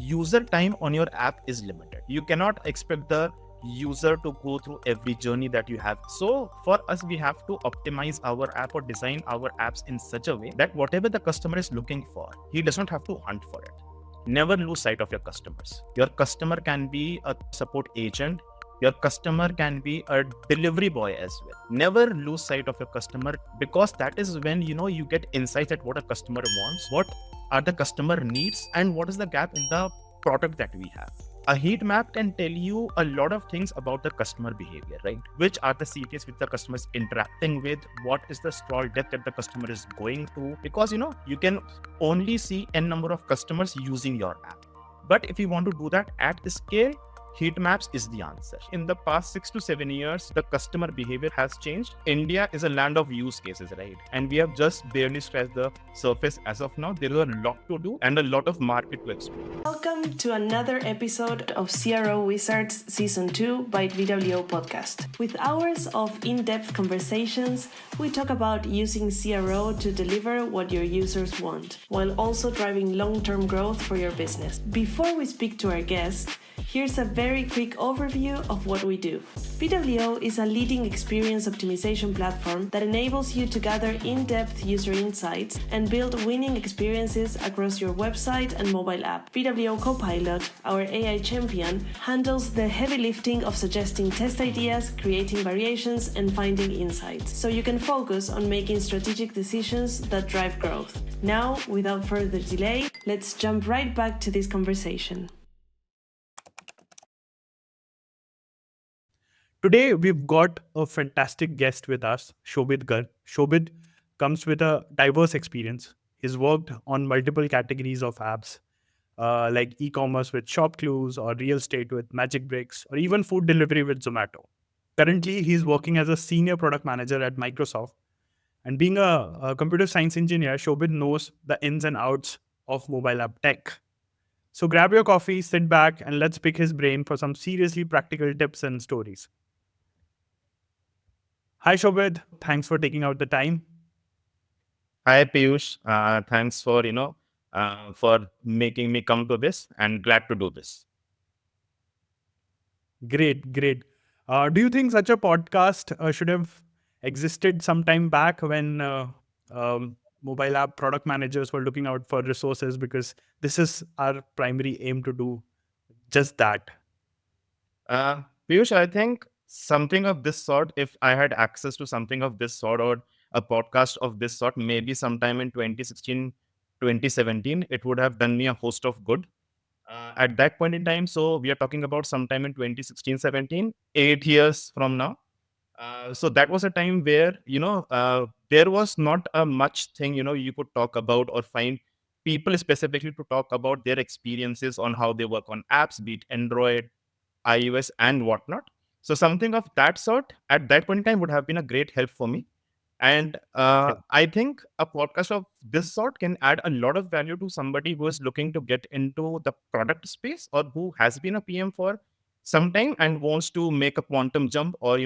user time on your app is limited. You cannot expect the user to go through every journey that you have. So for us, we have to optimize our app or design our apps in such a way that whatever the customer is looking for, he does not have to hunt for it. Never lose sight of your customers. Your customer can be a support agent. Your customer can be a delivery boy as well. Never lose sight of your customer, because that is when you get insights at what a customer wants, what are the customer needs, and what is the gap in the product that we have. A heat map can tell you a lot of things about the customer behavior, right? Which are the cities which the customer is interacting with, what is the scroll depth that the customer is going to, because you can only see n number of customers using your app. But if you want to do that at scale, heat maps is the answer. In the past 6 to 7 years, the customer behavior has changed. India is a land of use cases, right? And we have just barely scratched the surface as of now. There is a lot to do and a lot of market to explore. Welcome to another episode of CRO Wizards Season 2 by VWO Podcast. With hours of in-depth conversations, we talk about using CRO to deliver what your users want, while also driving long-term growth for your business. Before we speak to our guest, here's a very quick overview of what we do. VWO is a leading experience optimization platform that enables you to gather in-depth user insights and build winning experiences across your website and mobile app. VWO Copilot, our AI champion, handles the heavy lifting of suggesting test ideas, creating variations, and finding insights, so you can focus on making strategic decisions that drive growth. Now, without further delay, let's jump right back to this conversation. Today, we've got a fantastic guest with us, Shobhit Garg. Shobhit comes with a diverse experience. He's worked on multiple categories of apps, like e-commerce with ShopClues, or real estate with Magicbricks, or even food delivery with Zomato. Currently, he's working as a senior product manager at Microsoft. And being a computer science engineer, Shobhit knows the ins and outs of mobile app tech. So grab your coffee, sit back, and let's pick his brain for some seriously practical tips and stories. Hi, Shobhit. Thanks for taking out the time. Hi, Piyush. Thanks for making me come to this, and glad to do this. Great. Do you think such a podcast should have existed some time back when mobile app product managers were looking out for resources? Because this is our primary aim to do just that. Piyush, I think something of this sort, if I had access to something of this sort or a podcast of this sort, maybe sometime in 2016, 2017, it would have done me a host of good. At that point in time, so we are talking about sometime in 2016, 17, 8 years from now. So that was a time where, there was not a much thing, you could talk about or find people specifically to talk about their experiences on how they work on apps, be it Android, iOS, and whatnot. So something of that sort at that point in time would have been a great help for me. And Yeah. I think a podcast of this sort can add a lot of value to somebody who is looking to get into the product space, or who has been a PM for some time and wants to make a quantum jump, or,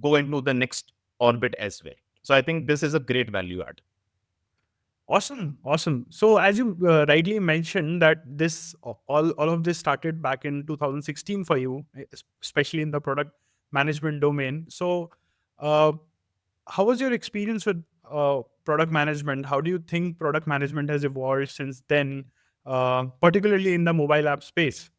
go into the next orbit as well. So I think this is a great value add. Awesome. So as you rightly mentioned that all of this started back in 2016 for you, especially in the product management domain. So how was your experience with product management? How do you think product management has evolved since then, particularly in the mobile app space?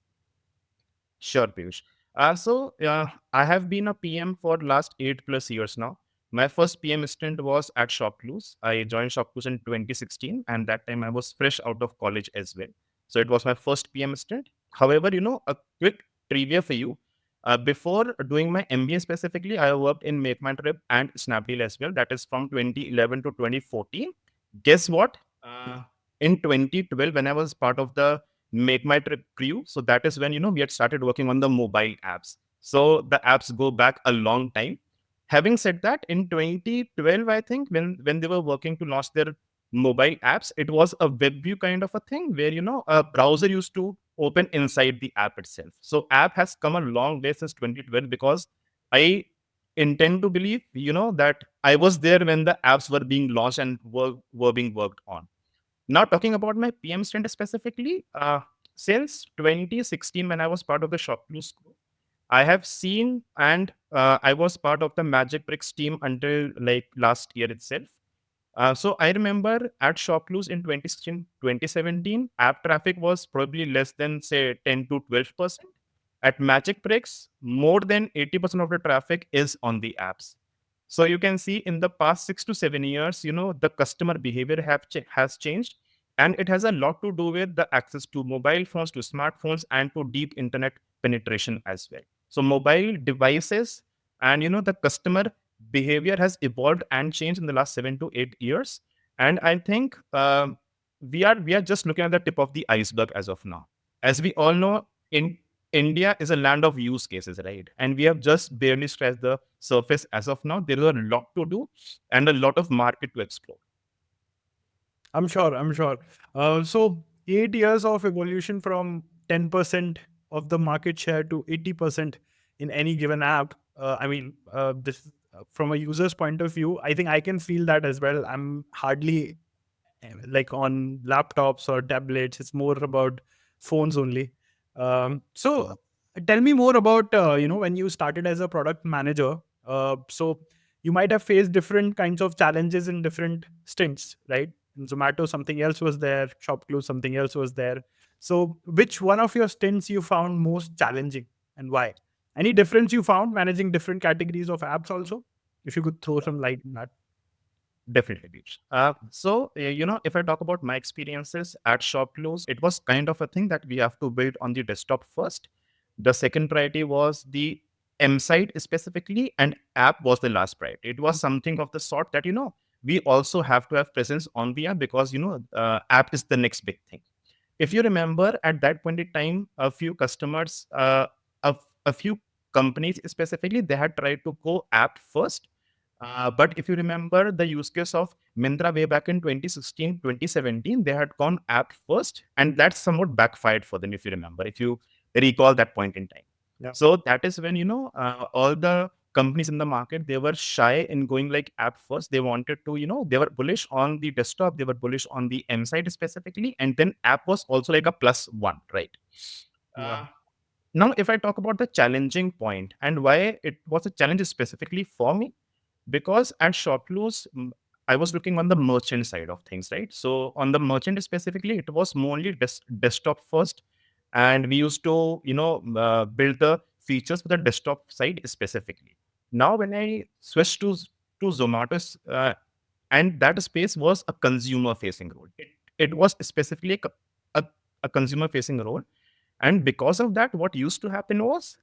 Sure, Piyush. I have been a PM for last 8+ years now. My first PM stint was at ShopClues. I joined ShopClues in 2016, and that time I was fresh out of college as well. So it was my first PM stint. However, a quick trivia for you. Before doing my MBA specifically, I worked in Make My Trip and Snapdeal as well. That is from 2011 to 2014. Guess what? In 2012, when I was part of the Make My Trip crew, so that is when we had started working on the mobile apps. So the apps go back a long time. Having said that, in 2012, I think when they were working to launch their mobile apps, it was a web view kind of a thing where a browser used to open inside the app itself. So app has come a long way since 2012, because I intend to believe that I was there when the apps were being launched and were being worked on. Now, talking about my PM stint specifically, since 2016, when I was part of the ShopClues group, I have seen, and I was part of the Magicbricks team until like last year itself. So I remember at ShopClues in 2016, 2017, app traffic was probably less than say 10 to 12%. At Magicbricks, more than 80% of the traffic is on the apps. So you can see in the past 6 to 7 years, the customer behavior has changed, and it has a lot to do with the access to mobile phones, to smartphones, and to deep internet penetration as well. So mobile devices and the customer behavior has evolved and changed in the last 7 to 8 years, and I think we are just looking at the tip of the iceberg as of now. As we all know, in India is a land of use cases, right? And we have just barely scratched the surface as of now. There is a lot to do and a lot of market to explore. I'm sure. I'm sure. So 8 years of evolution from 10% of the market share to 80% in any given app. This from a user's point of view, I think I can feel that as well. I'm hardly like on laptops or tablets. It's more about phones only. So tell me more about when you started as a product manager. So you might have faced different kinds of challenges in different stints, right? In Zomato, something else was there. ShopClues, something else was there. So which one of your stints you found most challenging, and why? Any difference you found managing different categories of apps also? If you could throw some light on that. Definitely, Beach. If I talk about my experiences at ShopClues, it was kind of a thing that we have to build on the desktop first. The second priority was the M site specifically, and app was the last priority. It was something of the sort that, we also have to have presence on the app because, app is the next big thing. If you remember, at that point in time, a few customers, a few companies specifically, they had tried to go app first. But if you remember the use case of Myntra way back in 2016, 2017, they had gone app first, and that somewhat backfired for them, if you remember, if you recall that point in time. Yeah. So that is when, all the companies in the market, they were shy in going like app first. They wanted to, they were bullish on the desktop, they were bullish on the M side specifically, and then app was also like a plus one, right? Yeah. Now, if I talk about the challenging point and why it was a challenge specifically for me, because at ShopClues, I was looking on the merchant side of things, right? So on the merchant specifically, it was mainly desktop first, and we used to, build the features for the desktop side specifically. Now, when I switched to Zomato, and that space was a consumer facing role. It was specifically a, a consumer facing role, and because of that, what used to happen was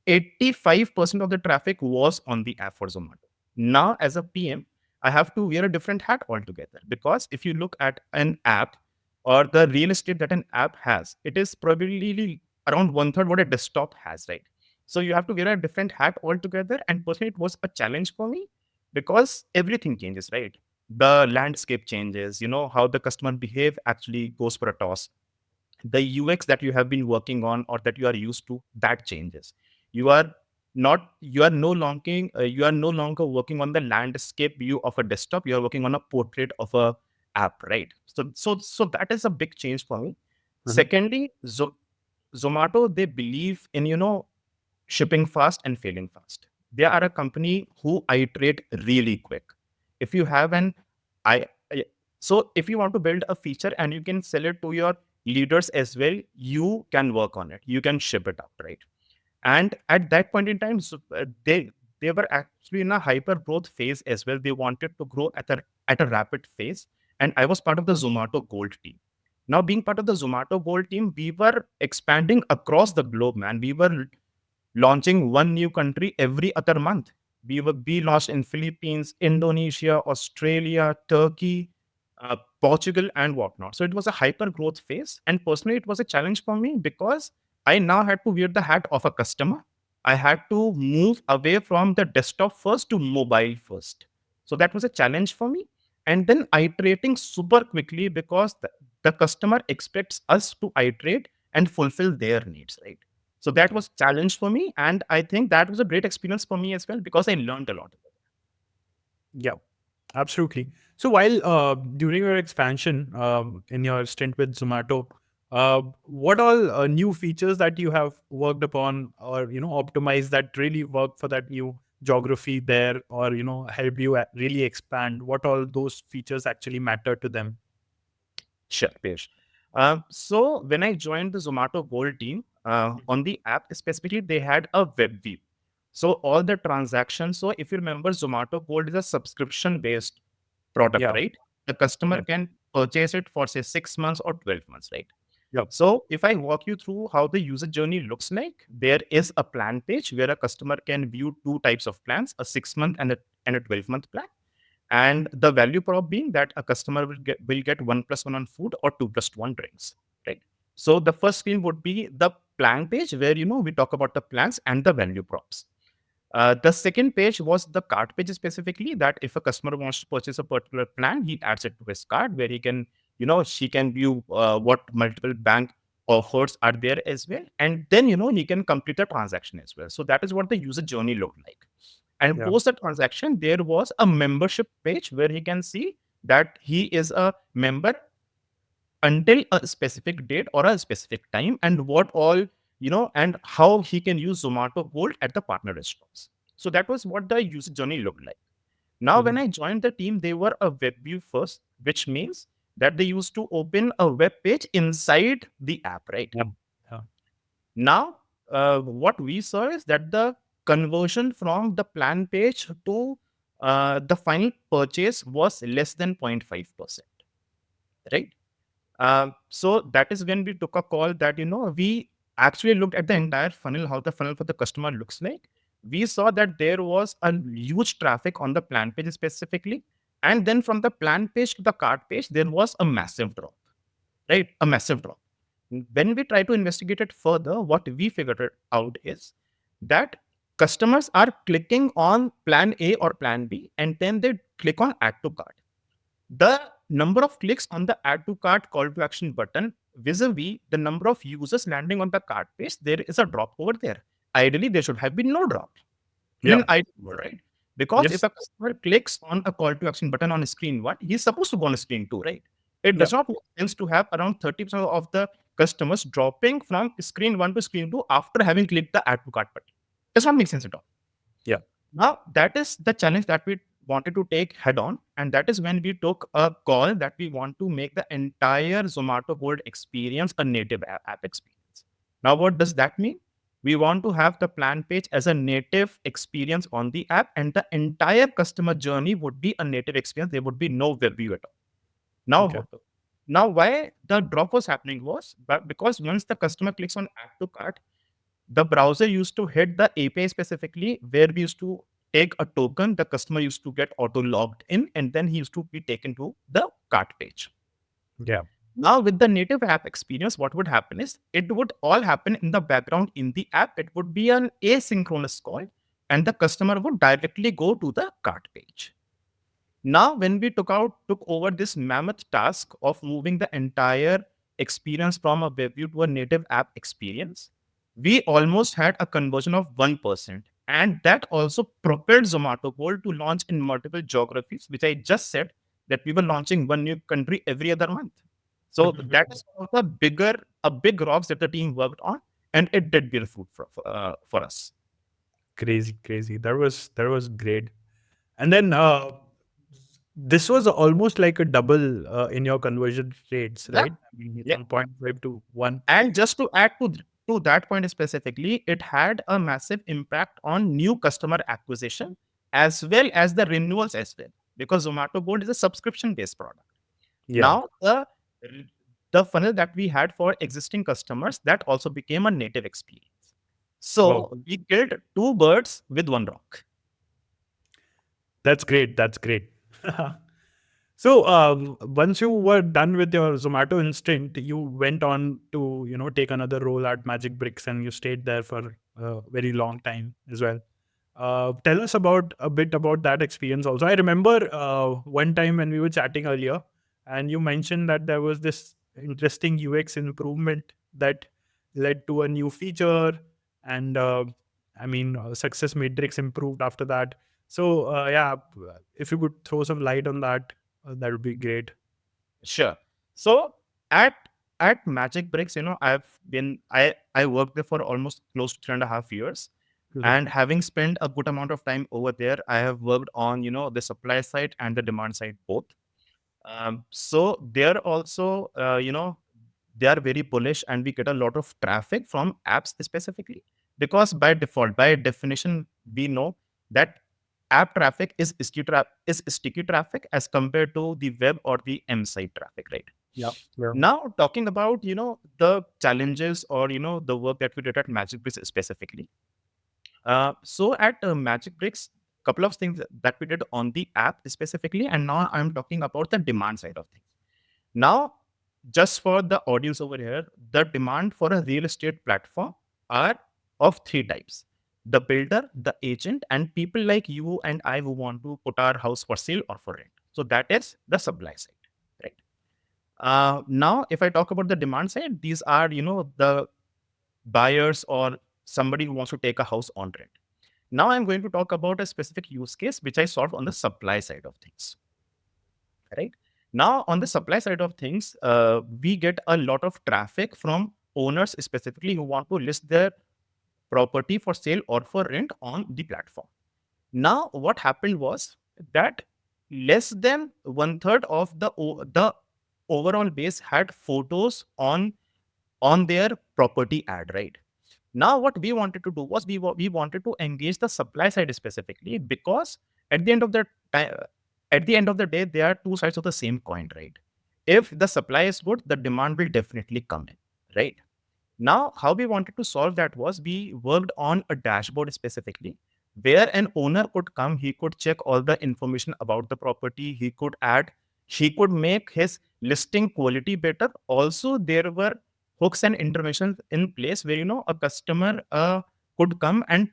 85% of the traffic was on the app for Zomato. Now, as a PM, I have to wear a different hat altogether because if you look at an app or the real estate that an app has, it is probably around one third what a desktop has, right? So you have to wear a different hat altogether. And personally, it was a challenge for me because everything changes, right? The landscape changes, how the customer behave actually goes for a toss. The UX that you have been working on or that you are used to, that changes. You are you are no longer working on the landscape view of a desktop. You are working on a portrait of a app, right? So that is a big change for me. Mhm. Secondly, Zomato, they believe in shipping fast and failing fast. They are a company who iterate really quick. If you have an I so if you want to build a feature and you can sell it to your leaders as well, you can work on it. You can ship it out, right? And at that point in time, they were actually in a hyper growth phase as well. They wanted to grow at a rapid phase, and I was part of the Zomato Gold team. Now, being part of the Zomato Gold team, we were expanding across the globe, man. We were launching one new country every other month. We launched in Philippines, Indonesia, Australia, Turkey, Portugal, and whatnot. So it was a hyper growth phase. And personally, it was a challenge for me because I now had to wear the hat of a customer. I had to move away from the desktop first to mobile first. So that was a challenge for me. And then iterating super quickly because the customer expects us to iterate and fulfill their needs, right? So that was challenge for me, and I think that was a great experience for me as well because I learned a lot. Yeah, absolutely. So while during your expansion in your stint with Zomato, What all new features that you have worked upon, or optimized, that really work for that new geography there, or help you really expand? What all those features actually matter to them? Sure, Piyush. So when I joined the Zomato Gold team, on the app specifically, they had a web view. So all the transactions. So if you remember, Zomato Gold is a subscription-based product, Yeah. right? The customer Yeah. can purchase it for say 6 months or 12 months, right? Yeah. So if I walk you through how the user journey looks like, there is a plan page where a customer can view two types of plans: a 6 month and a 12-month plan. And the value prop being that a customer will get 1+1 on food or 2+1 drinks, right? So the first screen would be the plan page where we talk about the plans and the value props. The second page was the cart page specifically, that if a customer wants to purchase a particular plan, he adds it to his cart where he can, she can view what multiple bank offers are there as well. And then, he can complete the transaction as well. So that is what the user journey looked like. And Yeah. post the transaction, there was a membership page where he can see that he is a member until a specific date or a specific time, and what all and how he can use Zomato Gold at the partner restaurants. So that was what the user journey looked like. Now when Mhm. I joined the team, they were a web view first, which means that they used to open a web page inside the app, right? Yeah. Yeah. Now what we saw is that the conversion from the plan page to the final purchase was less than 0.5%, right? So that is when we took a call that we actually looked at the entire funnel, how the funnel for the customer looks like. We saw that there was a huge traffic on the plan page specifically, and then from the plan page to the cart page, there was a massive drop, right? A massive drop. When we try to investigate it further, what we figured it out is that customers are clicking on plan A or plan B, and then they click on add to cart. The number of clicks on the add to cart call to action button vis-a-vis the number of users landing on the cart page, there is a drop over there. Ideally, there should have been no drop in Yeah. an ideal world, right? Because if Yes. a customer clicks on a call to action button on screen one, he's supposed to go on screen two, right? It Yeah. does not make sense to have around 30% of the customers dropping from screen one to screen two after having clicked the add to cart button. Does not make sense at all. Yeah. Now, that is the challenge that we wanted to take head on. And that is when we took a call that we want to make the entire Zomato Gold experience a native app experience. Now, what does that mean? We want to have the plan page as a native experience on the app, and the entire customer journey would be a native experience. There would be no web view at all. Okay. Now, why the drop was happening was because once the customer clicks on add to cart, the browser used to hit the API specifically where we used to take a token, the customer used to get auto logged in, and then he used to be taken to the cart page. Yeah. Now, with the native app experience, what would happen is it would all happen in the background in the app. It would be an asynchronous call, and the customer would directly go to the cart page. Now, when we took over this mammoth task of moving the entire experience from a web view to a native app experience, we almost had a conversion of 1%. And that also propelled Zomato Gold to launch in multiple geographies, which I just said that we were launching one new country every other month. So that is one of the big rocks that the team worked on, and it did bear fruit for us. Crazy, crazy. That was great. And then this was almost like a double in your conversion rates, Yeah. right? I mean, Yeah. from 0.5 to 1. And just to add to that point specifically, it had a massive impact on new customer acquisition as well as the renewals as well, because Zomato Gold is a subscription-based product. Yeah. Now, the funnel that we had for existing customers, that also became a native experience. Wow. So we killed two birds with one rock. That's great. That's great. So once you were done with your Zomato instant, you went on to take another role at Magicbricks, and you stayed there for a very long time as well. Tell us about a bit about that experience also. I remember one time when we were chatting earlier, and you mentioned that there was this interesting UX improvement that led to a new feature, and success matrix improved after that. So yeah, if you could throw some light on that, that would be great. Sure. So at at Magicbricks, I worked there for almost close to 3.5 years. Right. And having spent a good amount of time over there, I have worked on, the supply side and the demand side both. So they're also, they are very bullish, and we get a lot of traffic from apps specifically, because by default, by definition, we know that app traffic is sticky traffic as compared to the web or the M site traffic, right? Yeah. Yeah. Now, talking about, the challenges or, the work that we did at Magicbricks specifically. So at Magicbricks, couple of things that we did on the app specifically, and now I'm talking about the demand side of things. Now, just for the audience over here, the demand for a real estate platform are of three types: the builder, the agent, and people like you and I who want to put our house for sale or for rent. So that is the supply side, right? Now, if I talk about the demand side, these are, the buyers or somebody who wants to take a house on rent. Now I'm going to talk about a specific use case which I solved on the supply side of things, right? Now, on the supply side of things, we get a lot of traffic from owners specifically who want to list their property for sale or for rent on the platform. Now, what happened was that less than one third of the overall base had photos on their property ad, right? Now, what we wanted to do was we wanted to engage the supply side specifically, because at the end of the time, at the end of the day, there are two sides of the same coin, right? If the supply is good, the demand will definitely come in, right? Now, how we wanted to solve that was we worked on a dashboard specifically, where an owner could come, he could check all the information about the property, he could make his listing quality better. Also, there were hooks and interventions in place where, a customer could come and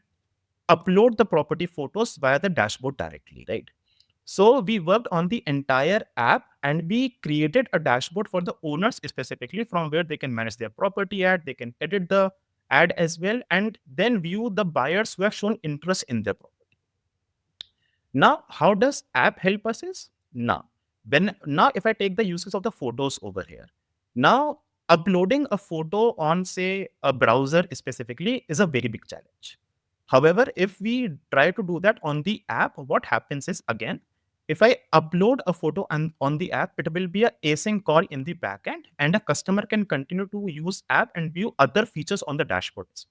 upload the property photos via the dashboard directly, right? So we worked on the entire app, and we created a dashboard for the owners specifically, from where they can manage their property ad, they can edit the ad as well, and then view the buyers who have shown interest in their property. Now, how does app help us is now if I take the uses of the photos over here, now uploading a photo on, say, a browser specifically is a very big challenge. However, if we try to do that on the app, what happens is, again, if I upload a photo on the app, it will be a async call in the backend, and a customer can continue to use app and view other features on the dashboards.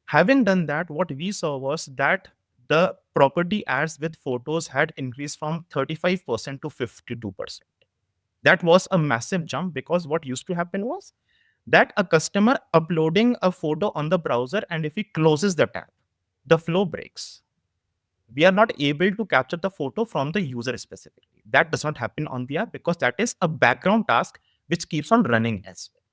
Having done that, what we saw was that the property ads with photos had increased from 35% to 52%. That was a massive jump, because what used to happen was that a customer uploading a photo on the browser, and if he closes the tab, the flow breaks. We are not able to capture the photo from the user specifically. That does not happen on the app, because that is a background task which keeps on running as well.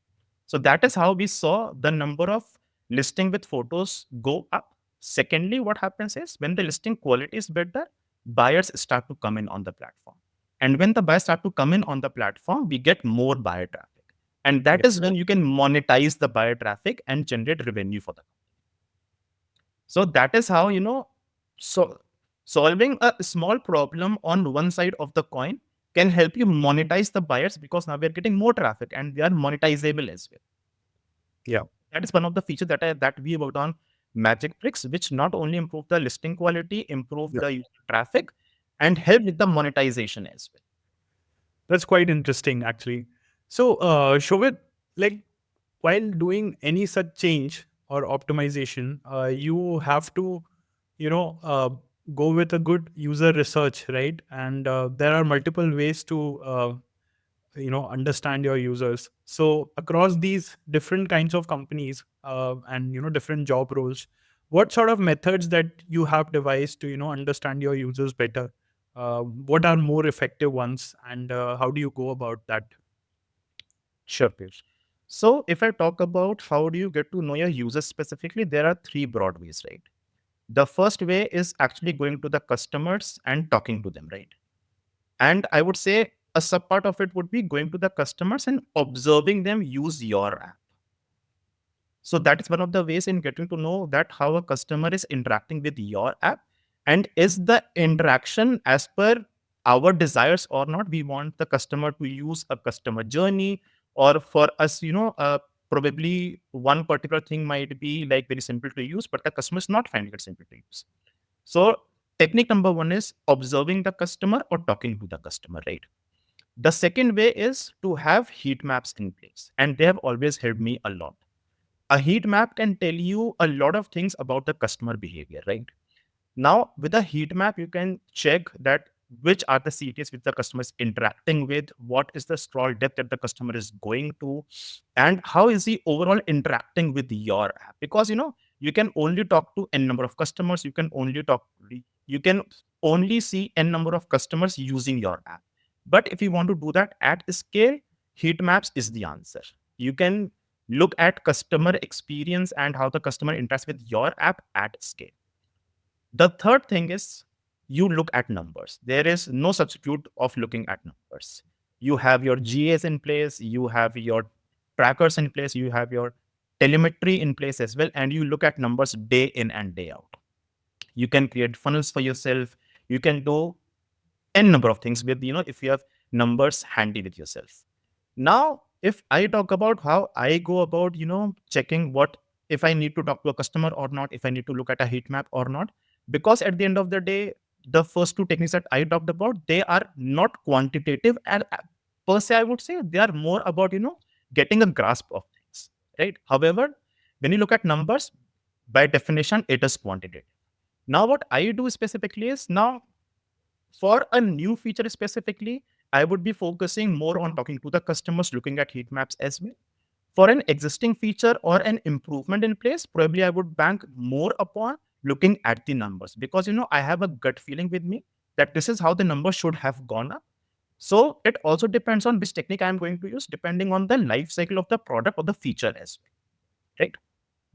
So that is how we saw the number of listing with photos go up. Secondly, what happens is, when the listing quality is better, buyers start to come in on the platform. And when the buyers start to come in on the platform, we get more buyer traffic. And that is when you can monetize the buyer traffic and generate revenue for them. So that is how, so solving a small problem on one side of the coin can help you monetize the buyers, because now we're getting more traffic and they are monetizable as well. Yeah. That is one of the features that we worked on Magicbricks, which not only improved the listing quality, improved Yeah. the user traffic, and helped with the monetization as well. That's quite interesting, actually. So, Shobhit, like, while doing any such change or optimization, you have to, you know, uh, go with a good user research, right? And there are multiple ways to, understand your users. So, across these different kinds of companies and different job roles, what sort of methods that you have devised to understand your users better? What are more effective ones, and how do you go about that? Sure, Piyush. So if I talk about how do you get to know your users specifically, there are three broad ways, right? The first way is actually going to the customers and talking to them, right? And I would say a sub part of it would be going to the customers and observing them use your app. So that is one of the ways in getting to know that how a customer is interacting with your app, and is the interaction as per our desires or not. We want the customer to use a customer journey, or for us, probably one particular thing might be like very simple to use, but the customer is not finding it simple to use. So technique number one is observing the customer or talking to the customer, right? The second way is to have heat maps in place, and they have always helped me a lot. A heat map can tell you a lot of things about the customer behavior, right? Now, with a heat map, you can check that which are the cities which the customer is interacting with, what is the scroll depth that the customer is going to, and how is he overall interacting with your app. Because you can only talk to n number of customers, you can only see n number of customers using your app. But if you want to do that at scale, heat maps is the answer. You can look at customer experience and how the customer interacts with your app at scale. The third thing is you look at numbers. There is no substitute of looking at numbers. You have your GAs in place, you have your trackers in place, you have your telemetry in place as well, and you look at numbers day in and day out. You can create funnels for yourself. You can do n number of things with, if you have numbers handy with yourself. Now, if I talk about how I go about, checking what if I need to talk to a customer or not, if I need to look at a heat map or not, because at the end of the day, the first two techniques that I talked about, they are not quantitative and per se, I would say they are more about, getting a grasp of things, right? However, when you look at numbers, by definition, it is quantitative. Now, what I do specifically is now for a new feature specifically, I would be focusing more on talking to the customers, looking at heat maps as well. For an existing feature or an improvement in place, probably I would bank more upon looking at the numbers because I have a gut feeling with me that this is how the numbers should have gone up. So it also depends on which technique I'm going to use, depending on the life cycle of the product or the feature as well. Right.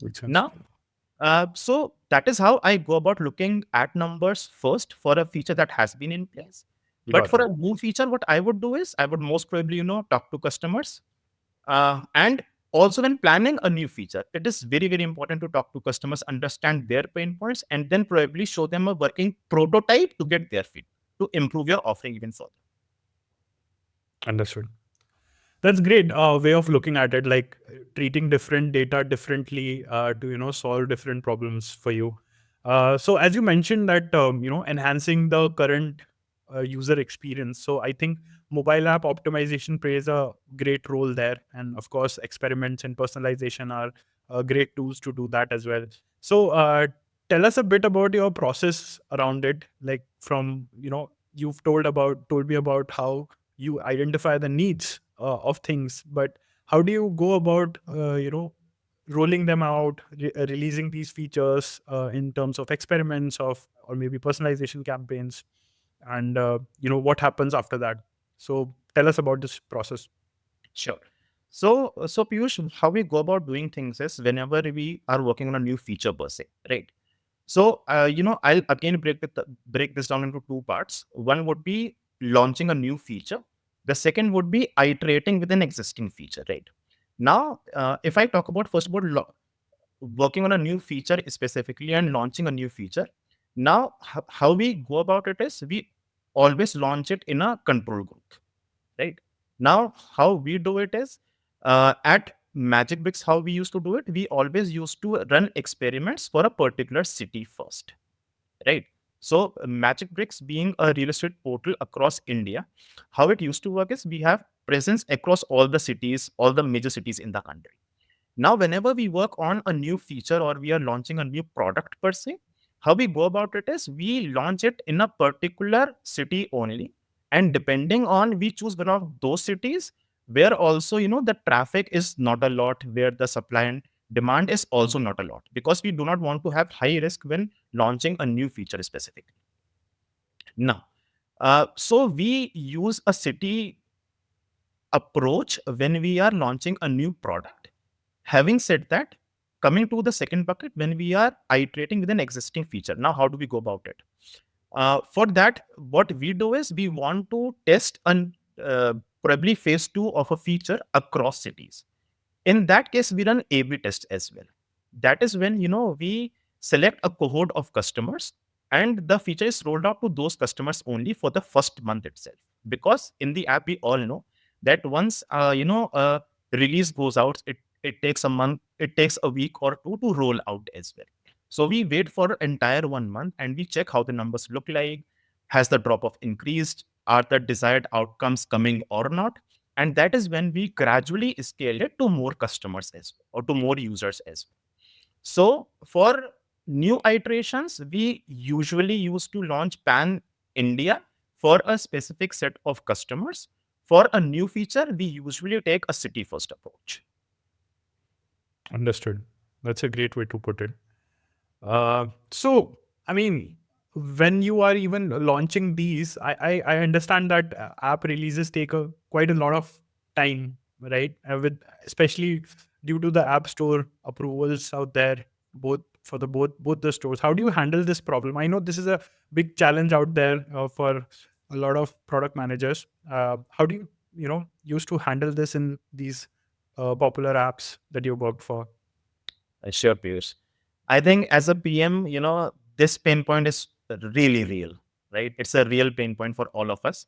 Makes sense. Now, so that is how I go about looking at numbers first for a feature that has been in place. But Got for it. a new feature, what I would do is I would most probably, talk to customers. And also when planning a new feature, it is very, very important to talk to customers, understand their pain points, and then probably show them a working prototype to get their feedback, to improve your offering even further. Understood. That's great way of looking at it, like treating different data differently to solve different problems for you. So as you mentioned that enhancing the current user experience. So I think mobile app optimization plays a great role there, and of course experiments and personalization are great tools to do that as well. So tell us a bit about your process around it, like from you've told me about how you identify the needs of things, but how do you go about rolling them out, releasing these features in terms of experiments of or maybe personalization campaigns, and what happens after that? So tell us about this process. Sure. So Piyush, how we go about doing things is whenever we are working on a new feature per se, right? So, I'll again break this down into two parts. One would be launching a new feature. The second would be iterating with an existing feature, right? Now, if I talk about first about working on a new feature specifically and launching a new feature, now how we go about it is we always launch it in a control group, right? Now, how we do it is at Magicbricks, how we used to do it, we always used to run experiments for a particular city first, right? So, Magicbricks being a real estate portal across India, how it used to work is we have presence across all the cities, all the major cities in the country. Now, whenever we work on a new feature or we are launching a new product per se, how we go about it is we launch it in a particular city only. And depending on we choose one of those cities where also, the traffic is not a lot, where the supply and demand is also not a lot, because we do not want to have high risk when launching a new feature specifically. Now, so we use a city approach when we are launching a new product. Having said that, coming to the second bucket, when we are iterating with an existing feature, now how do we go about it? For that, what we do is we want to test an probably phase two of a feature across cities. In that case, we run A/B test as well. That is when we select a cohort of customers, and the feature is rolled out to those customers only for the first month itself. Because in the app, we all know that once release goes out, it takes a month, it takes a week or two to roll out as well. So we wait for entire 1 month and we check how the numbers look like. Has the drop off increased? Are the desired outcomes coming or not? And that is when we gradually scale it to more customers as well, or to more users as well. So for new iterations, we usually used to launch pan India for a specific set of customers. For a new feature, we usually take a city first approach. Understood. That's a great way to put it. So, I mean, when you are even launching these, I understand that app releases take quite a lot of time, right? With especially due to the app store approvals out there, both for the both the stores. How do you handle this problem? I know this is a big challenge out there for a lot of product managers. How do you used to handle this in these popular apps that you worked for? Sure, Piyush. I think as a PM, this pain point is really real, right? It's a real pain point for all of us.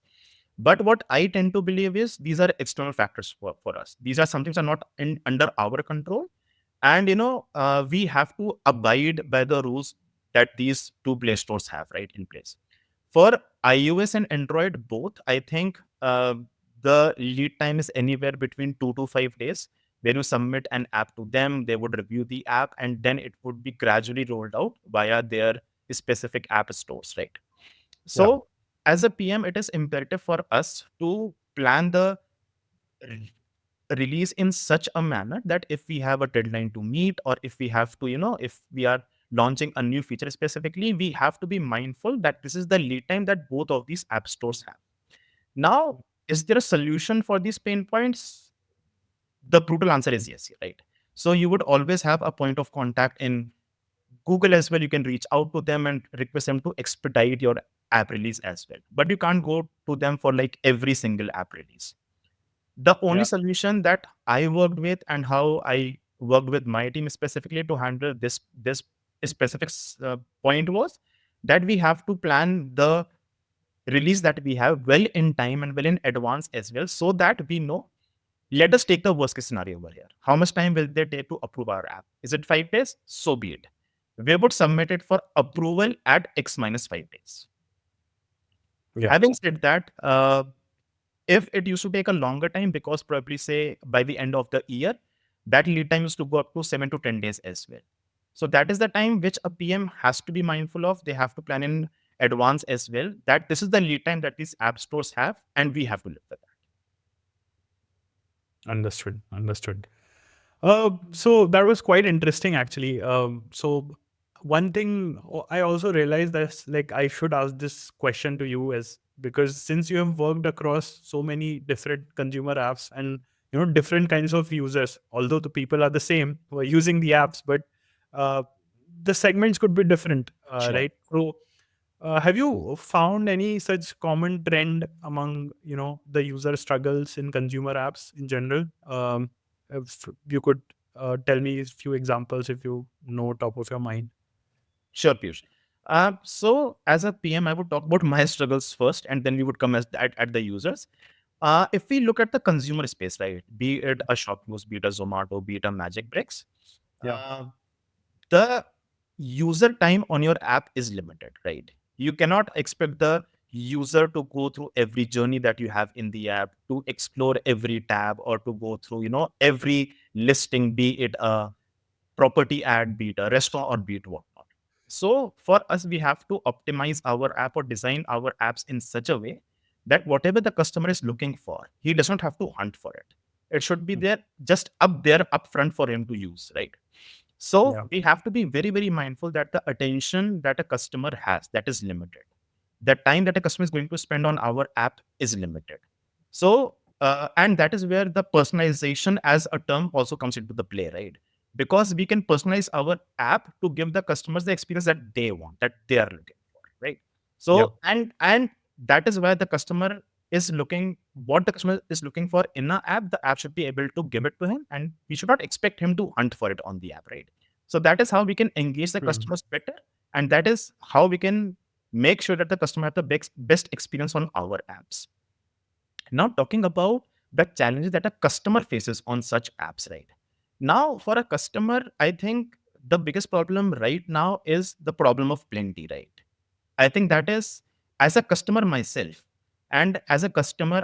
But what I tend to believe is these are external factors for us. These are some things are not under our control. And, we have to abide by the rules that these two Play stores have, right, in place. For iOS and Android both, I think the lead time is anywhere between 2 to 5 days. When you submit an app to them, they would review the app and then it would be gradually rolled out via their specific app stores, right? Yeah. So, as a PM, it is imperative for us to plan the re- release in such a manner that if we have a deadline to meet, or if we have to, if we are launching a new feature specifically, we have to be mindful that this is the lead time that both of these app stores have. Now, is there a solution for these pain points? The brutal answer is yes, right? So you would always have a point of contact in Google as well. You can reach out to them and request them to expedite your app release as well. But you can't go to them for like every single app release. The only Yeah. solution that I worked with and how I worked with my team specifically to handle this specific point was that we have to plan the release that we have well in time and well in advance as well, so that we know. Let us take the worst case scenario over here. How much time will they take to approve our app? Is it 5 days? So be it. We would submit it for approval at X minus 5 days. Yeah. Having said that, if it used to take a longer time, because probably say by the end of the year, that lead time used to go up to 7 to 10 days as well. So that is the time which a PM has to be mindful of. They have to plan in advance as well. That this is the lead time that these app stores have, and we have to live with that. Understood. Understood. So that was quite interesting, actually. So one thing I also realized that like I should ask this question to you is because since you have worked across so many different consumer apps and different kinds of users, although the people are the same who are using the apps, but uh, the segments could be different, Sure. right? So have you found any such common trend among the user struggles in consumer apps in general? If you could tell me a few examples if you know top of your mind. Sure, Piyush. So, as a PM, I would talk about my struggles first, and then we would come at the users. If we look at the consumer space, right, be it a ShopClues, be it a Zomato, be it a Magicbricks, Yeah. uh, the user time on your app is limited, right? You cannot expect the user to go through every journey that you have in the app, to explore every tab, or to go through, every listing, be it a property ad, be it a restaurant, or be it whatnot. So for us, we have to optimize our app or design our apps in such a way that whatever the customer is looking for, he does not have to hunt for it. It should be Mm. there, just up there, up front for him to use, right? So Yeah. we have to be very, very mindful that the attention that a customer has, that is limited. The time that a customer is going to spend on our app is limited. So, and that is where the personalization as a term also comes into the play, right? Because we can personalize our app to give the customers the experience that they want, that they are looking for, right? Yeah. So, and that is where the customer is looking, what the customer is looking for in an app, the app should be able to give it to him, and we should not expect him to hunt for it on the app, right? So that is how we can engage the Mm. customers better, and that is how we can make sure that the customer have the best experience on our apps. Now, talking about the challenges that a customer faces on such apps, right? Now, for a customer, I think the biggest problem right now is the problem of plenty, right? I think that is, as a customer myself, and as a customer,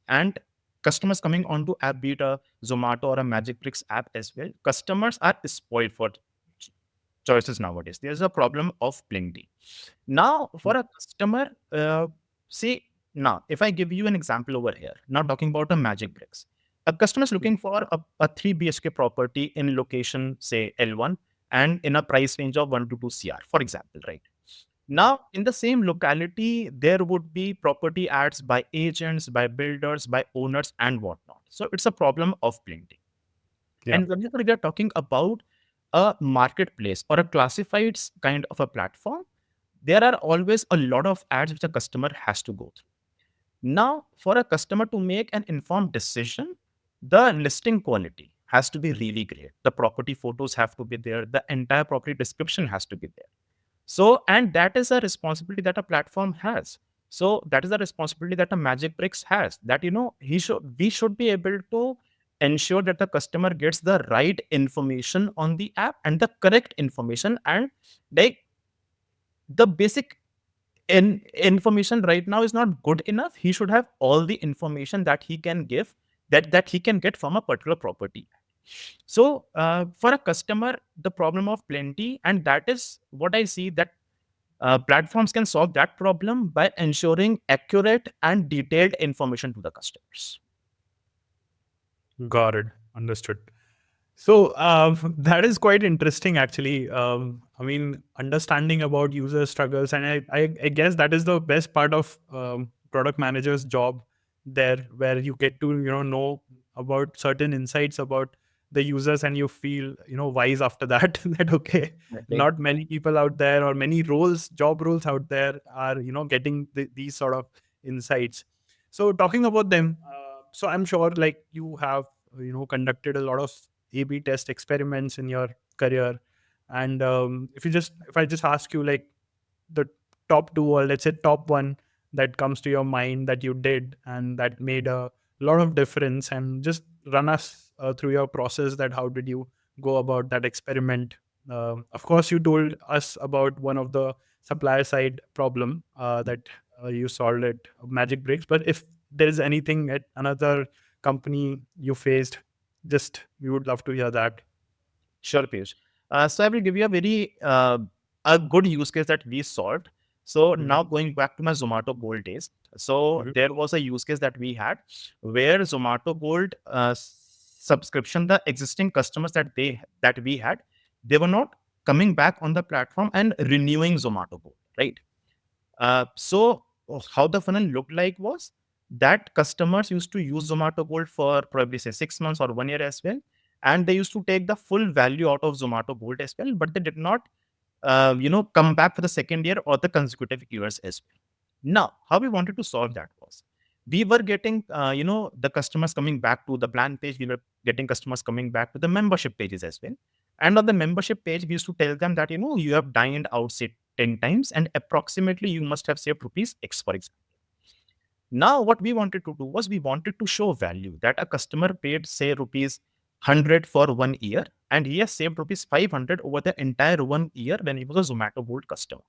and customers coming onto app, be it a Zomato or a Magicbricks app as well, customers are spoiled for choices nowadays. There's a problem of plenty. Now, for a customer, say, now, if I give you an example over here, now talking about a Magicbricks, a customer is looking for a 3 BHK property in location, say L1, and in a price range of 1 to 2 CR, for example, right? Now, in the same locality, there would be property ads by agents, by builders, by owners, and whatnot. So it's a problem of plenty. Yeah. And whenever we are talking about a marketplace or a classifieds kind of a platform, there are always a lot of ads which a customer has to go through. Now, for a customer to make an informed decision, the listing quality has to be really great. The property photos have to be there. The entire property description has to be there. So, and that is a responsibility that a platform has. So that is the responsibility that a Magicbricks has. That we should be able to ensure that the customer gets the right information on the app and the correct information, and like the basic information right now is not good enough. He should have all the information that he can give, that he can get from a particular property. So for a customer, the problem of plenty, and that is what I see, that platforms can solve that problem by ensuring accurate and detailed information to the customers. Got it. Understood. So that is quite interesting, actually. I mean, understanding about user struggles, and I guess that is the best part of product manager's job there, where you get to know about certain insights about the users, and you feel wise after that. That okay, Definitely. not many people out there or many job roles out there are getting these sort of insights. So talking about them, so I'm sure like you have conducted a lot of A/B test experiments in your career, and if I just ask you like the top two, or let's say top one, that comes to your mind that you did and that made a lot of difference, and just run us through your process, that how did you go about that experiment. Of course, you told us about one of the supplier side problem that you solved at Magicbricks, but if there is anything at another company you faced, just we would love to hear that. Sure, Piyush. So I will give you a good use case that we solved. So Mhm. now going back to my Zomato Gold days. So Mhm. there was a use case that we had where Zomato Gold subscription, the existing customers that we had, they were not coming back on the platform and renewing Zomato Gold, right? So how the funnel looked like was that customers used to use Zomato Gold for probably say 6 months or 1 year as well, and they used to take the full value out of Zomato Gold as well, but they did not, come back for the second year or the consecutive years as well. Now, how we wanted to solve that was we were getting, the customers coming back to the plan page. We were getting customers coming back to the membership pages as well. And on the membership page, we used to tell them that, you have dined out, say, 10 times and approximately you must have saved rupees X, for example. Now, what we wanted to do was we wanted to show value that a customer paid, say, rupees 100 for 1 year, and he has saved rupees 500 over the entire 1 year when he was a Zomato Gold customer.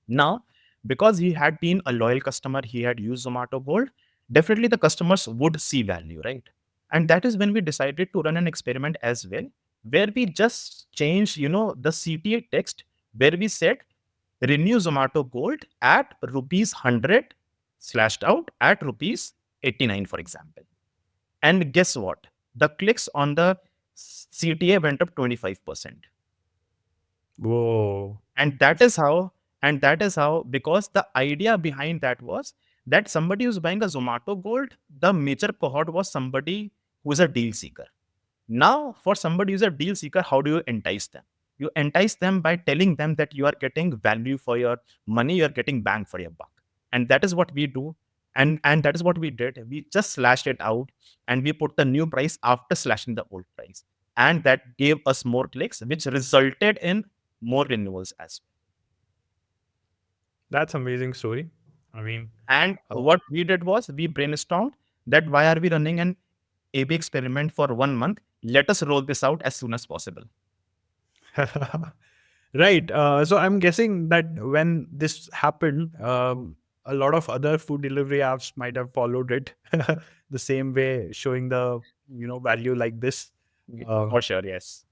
Now, because he had been a loyal customer, he had used Zomato Gold, definitely the customers would see value, right? And that is when we decided to run an experiment as well, where we just changed, the CTA text, where we said renew Zomato Gold at rupees 100 slashed out at rupees 89, for example. And guess what? The clicks on the CTA went up 25%. Whoa. and that is how and that is how, because the idea behind that was that somebody who's buying a Zomato Gold, the major cohort was somebody who is a deal seeker. Now, for somebody who's a deal seeker, how do you entice them? You entice them by telling them that you are getting value for your money, you are getting bang for your buck. And that is what we do. And that is what we did. We just slashed it out and we put the new price after slashing the old price. And that gave us more clicks, which resulted in more renewals as well. That's amazing story. I mean, And uh, what we did was we brainstormed. that why are we running an A/B experiment for 1 month? Let us roll this out as soon as possible. Right. So I'm guessing that when this happened, a lot of other food delivery apps might have followed it the same way, showing the value like this. Uh, For sure, yes.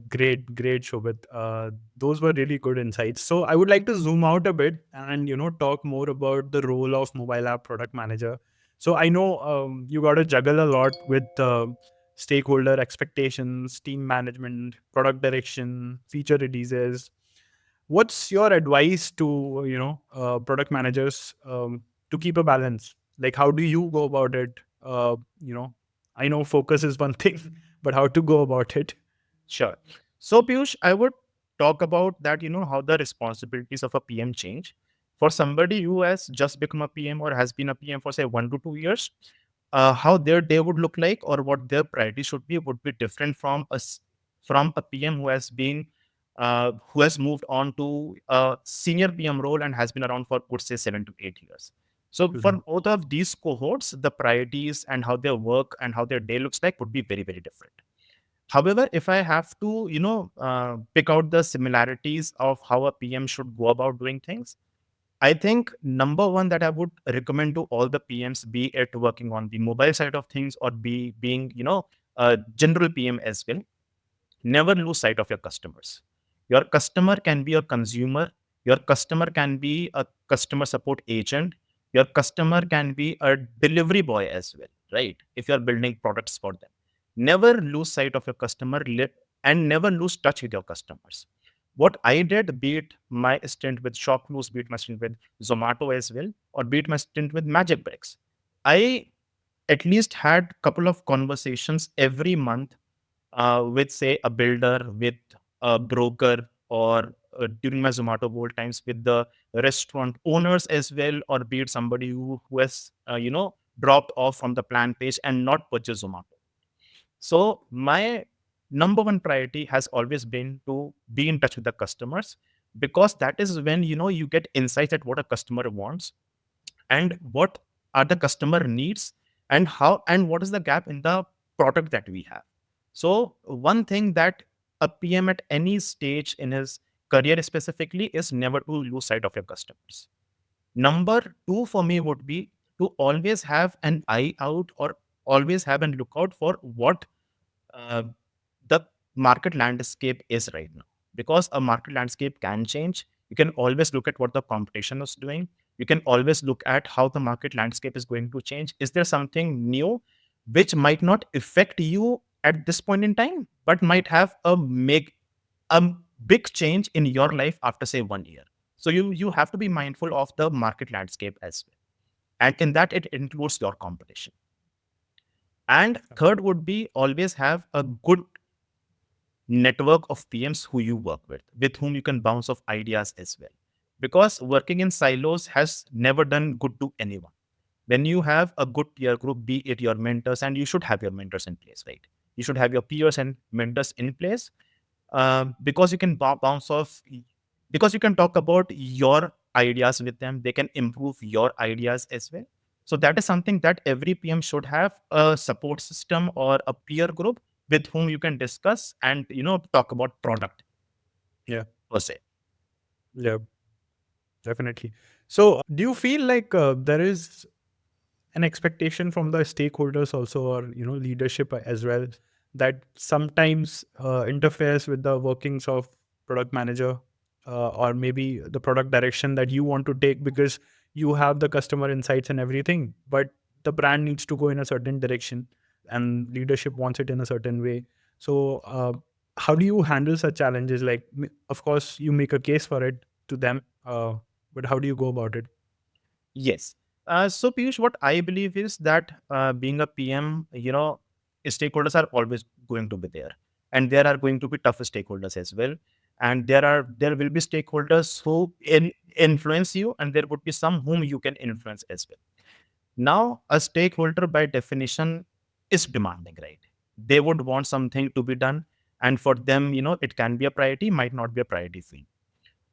great, Shobit. Those were really good insights. So I would like to zoom out a bit and talk more about the role of mobile app product manager. So I know you got to juggle a lot with stakeholder expectations, team management, product direction, feature releases. What's your advice to product managers to keep a balance? Like, how do you go about it? I know focus is one thing, but how to go about it? Sure. So, Piyush, I would talk about that, how the responsibilities of a PM change. For somebody who has just become a PM or has been a PM for, say, 1 to 2 years, how their day would look like or what their priority should be would be different from from a PM who has moved on to a senior PM role and has been around for, could say, 7 to 8 years. So, for Mhm. both of these cohorts, the priorities and how their work and how their day looks like would be very, very different. However, if I have to, pick out the similarities of how a PM should go about doing things, I think number one that I would recommend to all the PMs, be it working on the mobile side of things or being, a general PM as well, never lose sight of your customers. Your customer can be a consumer, your customer can be a customer support agent, your customer can be a delivery boy as well, right? If you're building products for them, never lose sight of your customer and never lose touch with your customers. What I did, be it my stint with ShopClues, be it my stint with Zomato as well, or be it my stint with Magicbricks, I at least had couple of conversations every month with, say, a builder, with a broker, or during my Zomato Gold times with the restaurant owners as well, or be it somebody who has, dropped off from the plan page and not purchased Zomato. So my number one priority has always been to be in touch with the customers, because that is when you get insights at what a customer wants and what are the customer needs, and how and what is the gap in the product that we have. So one thing that a PM at any stage in his career specifically is never to lose sight of your customers. Number two for me would be to always have an eye out, or always have a lookout for what uh, the market landscape is right now, because a market landscape can change. You can always look at what the competition is doing. You can always look at how the market landscape is going to change. Is there something new which might not affect you at this point in time, but might have a big change in your life after, say, 1 year? So you have to be mindful of the market landscape as well, and in that it includes your competition. And third would be always have a good network of PMs who you work with whom you can bounce off ideas as well. Because working in silos has never done good to anyone. When you have a good peer group, be it your mentors, and you should have your mentors in place, right? You should have your peers and mentors in place, because you can bounce off, because you can talk about your ideas with them. They can improve your ideas as well. So that is something that every PM should have, a support system or a peer group with whom you can discuss and talk about product Yeah, per se. yeah, definitely. So, do you feel like there is an expectation from the stakeholders also, or leadership as well, that sometimes interferes with the workings of product manager, or maybe the product direction that you want to take, because you have the customer insights and everything, but the brand needs to go in a certain direction and leadership wants it in a certain way. So how do you handle such challenges? Like, of course you make a case for it to them, but how do you go about it? Yes. So, Piyush, what I believe is that being a PM, stakeholders are always going to be there, and there are going to be tough stakeholders as well. And there will be stakeholders who influence you, and there would be some whom you can influence as well. Now, a stakeholder by definition is demanding, right? They would want something to be done, and for them, it can be a priority, might not be a priority for you.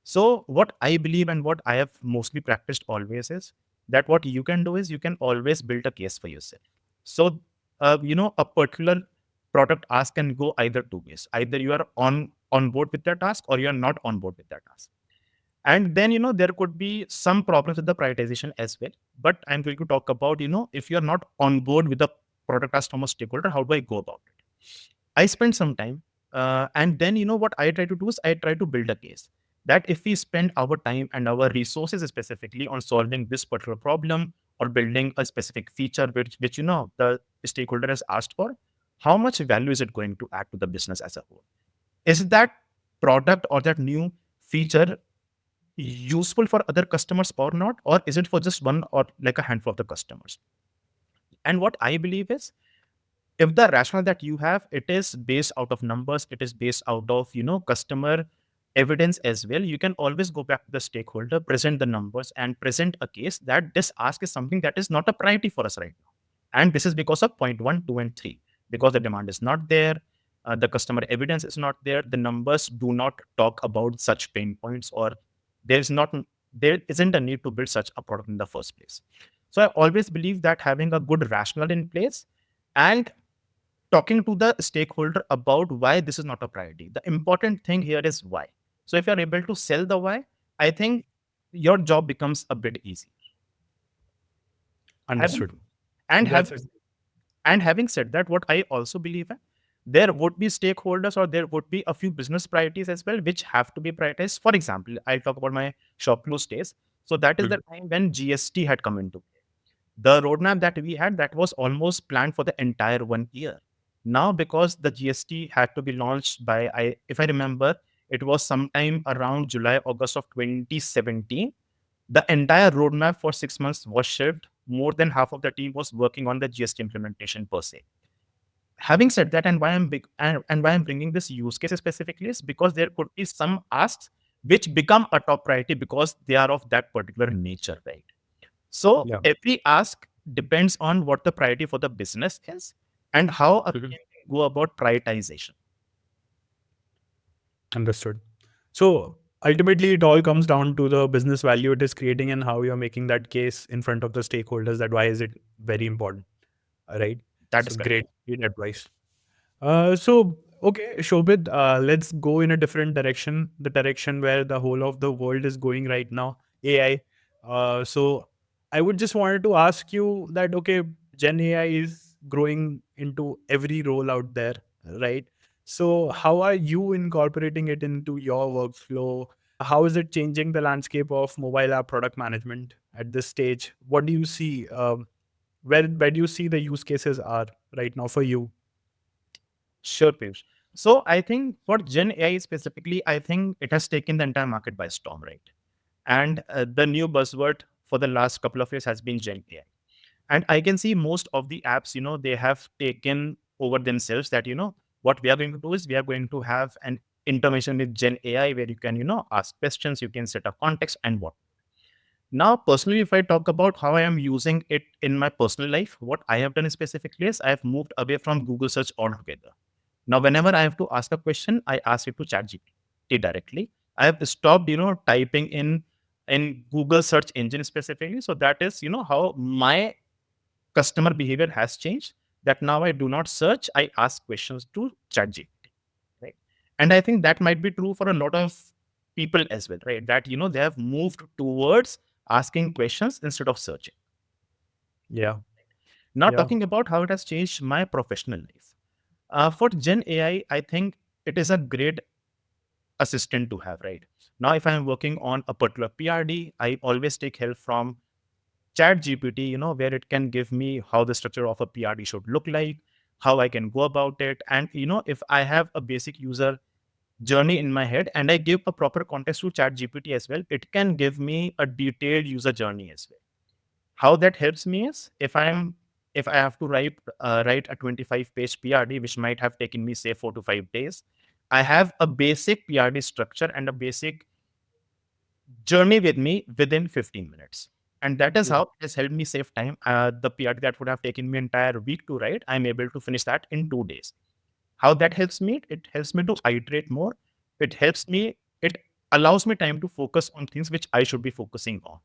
So, what I believe and what I have mostly practiced always is that what you can do is you can always build a case for yourself. So, a particular product ask can go either two ways. Either you are on board with that task or you are not on board with that task. And then, there could be some problems with the prioritization as well. But I'm going to talk about, if you're not on board with the product as from a stakeholder, how do I go about it? I spend some time. And then, what I try to do is I try to build a case that if we spend our time and our resources specifically on solving this particular problem or building a specific feature which the stakeholder has asked for, how much value is it going to add to the business as a whole? Is that product or that new feature useful for other customers or not, or is it for just one or like a handful of the customers? And what I believe is, if the rationale that you have, it is based out of numbers, it is based out of customer evidence as well, you can always go back to the stakeholder, present the numbers, and present a case that this ask is something that is not a priority for us right now, and this is because of point 1, 2, and 3, because the demand is not there, the customer evidence is not there, the numbers do not talk about such pain points, or there isn't a need to build such a product in the first place. So I always believe that having a good rationale in place and talking to the stakeholder about why this is not a priority. The important thing here is why. So if you're able to sell the why, I think your job becomes a bit easy. Having, Understood. and That's have a, and having said that, what I also believe in, there would be stakeholders or there would be a few business priorities as well which have to be prioritized. For example, I'll talk about my ShopClues days. So that is the time when GST had come into play. The roadmap that we had, that was almost planned for the entire 1 year. Now, because the GST had to be launched by, if I remember, it was sometime around July, August of 2017. The entire roadmap for 6 months was shelved. More than half of the team was working on the GST implementation per se. Having said that, and why I'm big and why I'm bringing this use case specifically is because there could be some asks which become a top priority because they are of that particular nature, right? So yeah. every ask depends on what the priority for the business is and how a team can go about prioritization. Understood. So ultimately, it all comes down to the business value it is creating and how you're making that case in front of the stakeholders. That why is it very important, right? That So is correct. great advice. So okay, Shobhit, let's go in a different direction. The direction where the whole of the world is going right now, AI. So I would just wanted to ask you that okay, Gen AI is growing into every role out there, right? So how are you incorporating it into your workflow? How is it changing the landscape of mobile app product management at this stage? What do you see? Where do you see the use cases are right now for you? Sure, Piyush. So I think for Gen AI specifically, I think it has taken the entire market by storm, right? And the new buzzword for the last couple of years has been Gen AI. And I can see most of the apps, they have taken over themselves that, what we are going to do is we are going to have an intervention with Gen AI where you can, ask questions, you can set a context and what. Now, personally, if I talk about how I am using it in my personal life, what I have done specifically is I have moved away from Google search altogether. Now, whenever I have to ask a question, I ask it to ChatGPT directly. I have stopped, typing in Google search engine specifically. So that is, how my customer behavior has changed. That now I do not search, I ask questions to ChatGPT, right? And I think that might be true for a lot of people as well, right? That they have moved towards asking questions instead of searching. Yeah. Now, Yeah. talking about how it has changed my professional life. For Gen AI, I think it is a great assistant to have, right? Now, if I'm working on a particular PRD, I always take help from Chat GPT, where it can give me how the structure of a PRD should look like, how I can go about it. And, if I have a basic user journey in my head and I give a proper context to Chat GPT as well, it can give me a detailed user journey as well. How that helps me is if I have to write a 25-page PRD, which might have taken me say 4 to 5 days, I have a basic PRD structure and a basic journey with me within 15 minutes. And that is Yeah. how it has helped me save time. The PRD that would have taken me entire week to write, I'm able to finish that in 2 days. How that helps me? It helps me to iterate more. It allows me time to focus on things which I should be focusing on.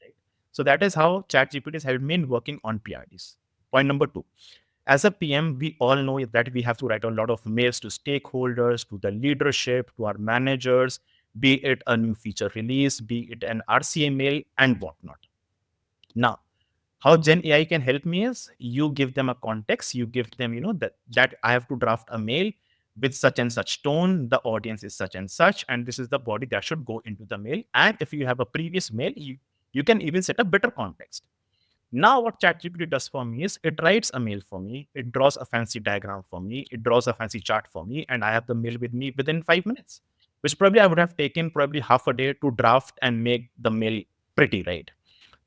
Right. So that is how ChatGPT has helped me in working on PRDs. Point number two, as a PM, we all know that we have to write a lot of mails to stakeholders, to the leadership, to our managers, be it a new feature release, be it an RCA mail, and whatnot. Now, how Gen AI can help me is you give them a context, you give them, that I have to draft a mail with such and such tone, the audience is such and such, and this is the body that should go into the mail. And if you have a previous mail, you can even set a better context. Now, what ChatGPT does for me is it writes a mail for me, it draws a fancy diagram for me, it draws a fancy chart for me, and I have the mail with me within 5 minutes, which probably I would have taken probably half a day to draft and make the mail pretty, right?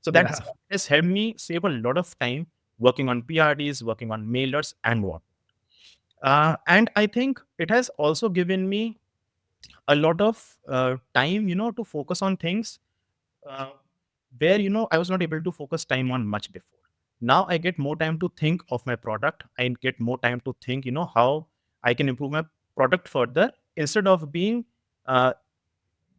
So that Yeah. has helped me save a lot of time working on PRDs, working on mailers, and what. And I think it has also given me a lot of time, to focus on things uh, where I was not able to focus time on much before. Now I get more time to think of my product. I get more time to think, how I can improve my product further instead of being, uh,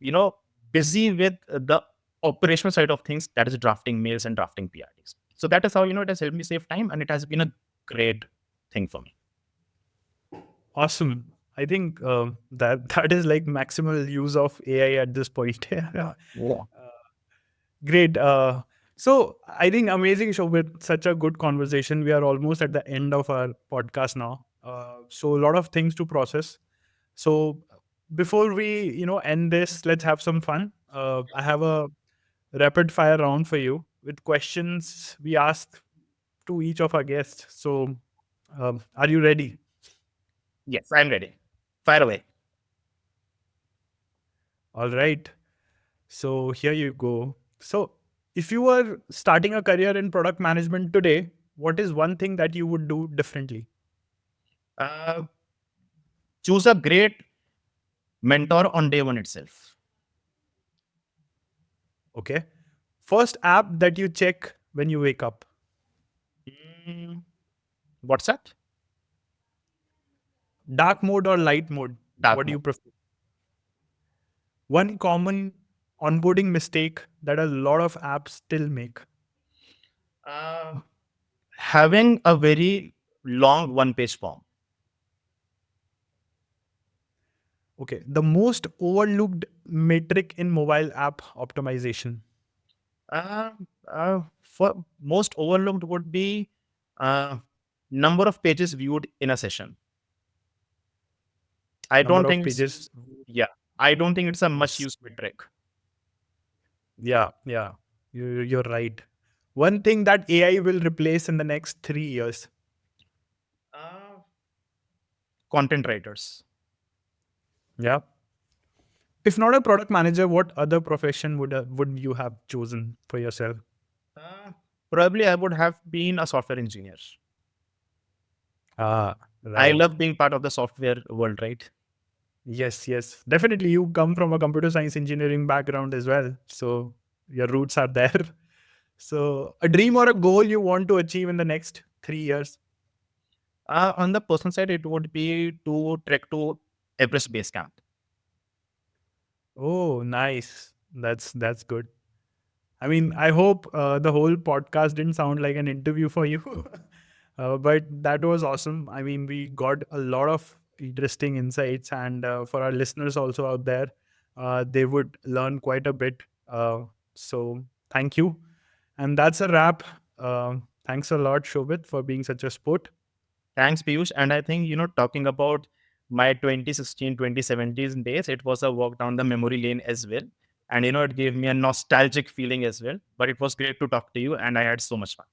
you know, busy with the operational side of things, that is drafting mails and drafting PRDs. So that is how it has helped me save time, and it has been a great thing for me. Awesome. I think that is like maximal use of AI at this point. Yeah. Yeah. Great. So I think amazing show with such a good conversation. We are almost at the end of our podcast now. So a lot of things to process. So before we, end this, let's have some fun. I have a rapid fire round for you with questions we ask to each of our guests. So are you ready? Yes, I'm ready. Fire away. All right. So here you go. So if you were starting a career in product management today, what is one thing that you would do differently? Uh, Choose a great mentor on day one itself. Okay. First app that you check when you wake up. Mm, what's that? Dark mode or light mode? Dark What do mode. you prefer? One common onboarding mistake that a lot of apps still make. Uh, Having a very long one-page form. Okay. The most overlooked metric in mobile app optimization. Uh, for most overlooked would be uh, number of pages viewed in a session. I don't Number of think it's pages. yeah. I don't think it's a much Yes. used metric. Yeah. Yeah. You're right. One thing that AI will replace in the next 3 years. Uh, Content writers. Yeah. If not a product manager, what other profession would you have chosen for yourself? Uh, Probably I would have been a software engineer. Ah, I right. love being part of the software world, right? Yes, yes. Definitely you come from a computer science engineering background as well. So your roots are there. So a dream or a goal you want to achieve in the next 3 years. On the personal side, it would be to trek to Everest Base Camp. Oh, nice. That's good. I mean, I hope the whole podcast didn't sound like an interview for you, but that was awesome. I mean, we got a lot of interesting insights, and for our listeners also out there, they would learn quite a bit. So, thank you. And that's a wrap. Thanks a lot, Shobit, for being such a sport. Thanks, Piyush. And I think, talking about my 2016, 2017 days, it was a walk down the memory lane as well. And, it gave me a nostalgic feeling as well. But it was great to talk to you, and I had so much fun.